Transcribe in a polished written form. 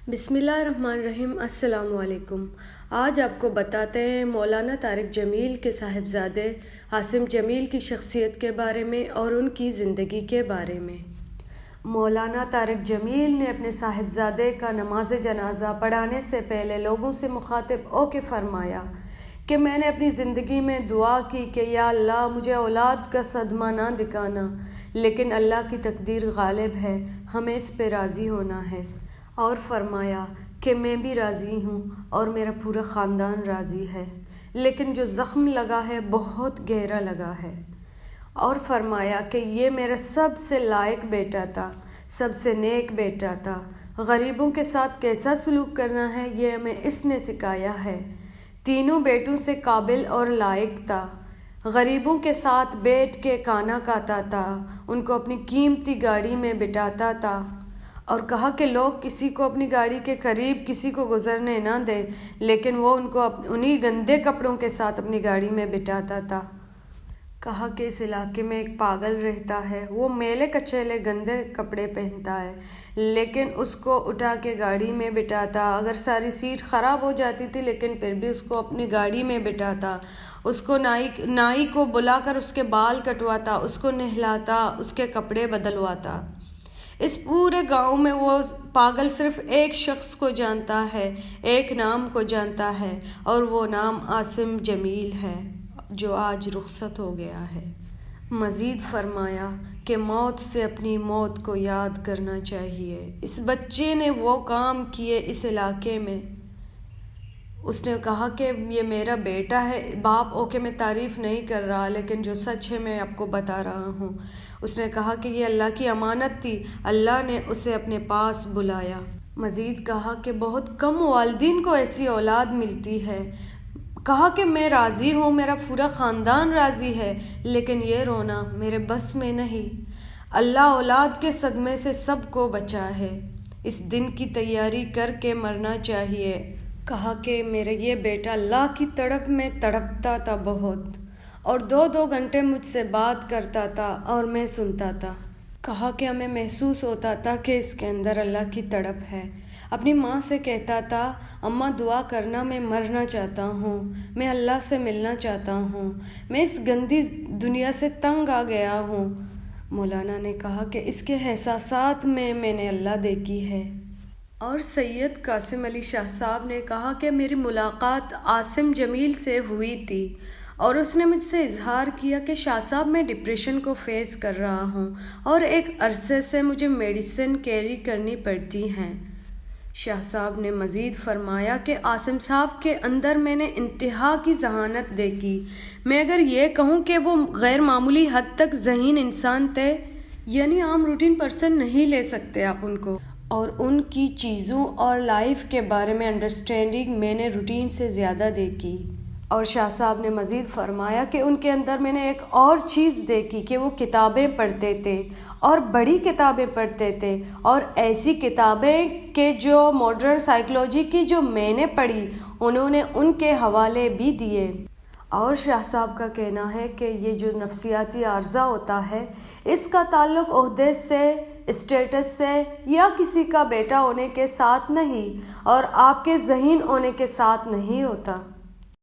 बिस्मिल्लाहिर्रहमानिर्रहीम। अस्सलाम वालेकुम। आज आपको बताते हैं मौलाना तारिक जमील के साहिबजादे आसिम जमील की शख्सियत के बारे में और उनकी ज़िंदगी के बारे में। मौलाना तारिक जमील ने अपने साहिबजादे का नमाज जनाजा पढ़ाने से पहले लोगों से मुखातिब होकर फरमाया कि मैंने अपनी ज़िंदगी में दुआ की कि या अल्लाह मुझे औलाद का सदमा ना दिखाना, लेकिन अल्लाह की तकदीर गालिब है, हमें इस पे राज़ी होना है। और फरमाया कि मैं भी राज़ी हूँ और मेरा पूरा ख़ानदान राज़ी है, लेकिन जो ज़ख्म लगा है बहुत गहरा लगा है। और फरमाया कि ये मेरा सबसे लायक बेटा था, सबसे नेक बेटा था। गरीबों के साथ कैसा सलूक करना है ये हमें इसने सिखाया है। तीनों बेटों से काबिल और लायक था। गरीबों के साथ बैठ के खाना खाता था, उनको अपनी कीमती गाड़ी में बिठाता था और कहा कि लोग किसी को अपनी गाड़ी के करीब किसी को गुजरने ना दें, लेकिन वो उनको उन्हीं गंदे कपड़ों के साथ अपनी गाड़ी में बिठाता था। कहा कि इस इलाके में एक पागल रहता है, वो मेले कचेले गंदे कपड़े पहनता है, लेकिन उसको उठा के गाड़ी में बिठाता। अगर सारी सीट ख़राब हो जाती थी लेकिन फिर भी उसको अपनी गाड़ी में बिठाता। उसको नाई को बुलाकर उसके बाल कटवाता, उसको नहलाता, उसके कपड़े बदलवाता। इस पूरे गांव में वो पागल सिर्फ एक शख्स को जानता है, एक नाम को जानता है, और वो नाम आसिम जमील है, जो आज रुखसत हो गया है। मज़ीद फरमाया कि मौत से अपनी मौत को याद करना चाहिए। इस बच्चे ने वो काम किए इस इलाके में। उसने कहा कि ये मेरा बेटा है, बाप ओके मैं तारीफ़ नहीं कर रहा, लेकिन जो सच है मैं आपको बता रहा हूँ। उसने कहा कि ये अल्लाह की अमानत थी, अल्लाह ने उसे अपने पास बुलाया। मज़ीद कहा कि बहुत कम वालिदीन को ऐसी औलाद मिलती है। कहा कि मैं राज़ी हूँ, मेरा पूरा ख़ानदान राज़ी है, लेकिन ये रोना मेरे बस में नहीं। अल्लाह औलाद के सदमे से सबको बचा है। इस दिन की तैयारी करके मरना चाहिए। कहा कि मेरा ये बेटा अल्लाह की तड़प में तड़पता था बहुत, और 2-2 घंटे मुझसे बात करता था और मैं सुनता था। कहा कि हमें महसूस होता था कि इसके अंदर अल्लाह की तड़प है। अपनी माँ से कहता था, अम्मा दुआ करना, मैं मरना चाहता हूँ, मैं अल्लाह से मिलना चाहता हूँ, मैं इस गंदी दुनिया से तंग आ गया हूँ। मौलाना ने कहा कि इसके एहसासात में मैंने अल्लाह देखी है। और सैयद कासिम अली शाह साहब ने कहा कि मेरी मुलाकात आसिम जमील से हुई थी और उसने मुझसे इजहार किया कि शाह साहब मैं डिप्रेशन को फेस कर रहा हूँ और एक अरसे से मुझे मेडिसिन कैरी करनी पड़ती हैं। शाह साहब ने मज़ीद फरमाया कि आसिम साहब के अंदर मैंने इंतहा की जहानत देखी। मैं अगर ये कहूँ कि वो गैर मामूली हद तक ज़हीन इंसान थे, यानी आम रूटीन पर्सन नहीं ले सकते आप उनको, और उनकी चीज़ों और लाइफ के बारे में अंडरस्टैंडिंग मैंने रूटीन से ज़्यादा देखी। और शाह साहब ने मज़ीद फरमाया कि उनके अंदर मैंने एक और चीज़ देखी कि वो किताबें पढ़ते थे और बड़ी किताबें पढ़ते थे, और ऐसी किताबें कि जो मॉडर्न साइकोलॉजी की जो मैंने पढ़ी उन्होंने उनके हवाले भी दिए। और शाह साहब का कहना है कि ये जो नफ्सियाती आर्ज़ा होता है इसका ताल्लुक़ ओहदे से, स्टेटस से या किसी का बेटा होने के साथ नहीं और आपके ज़हीन होने के साथ नहीं होता।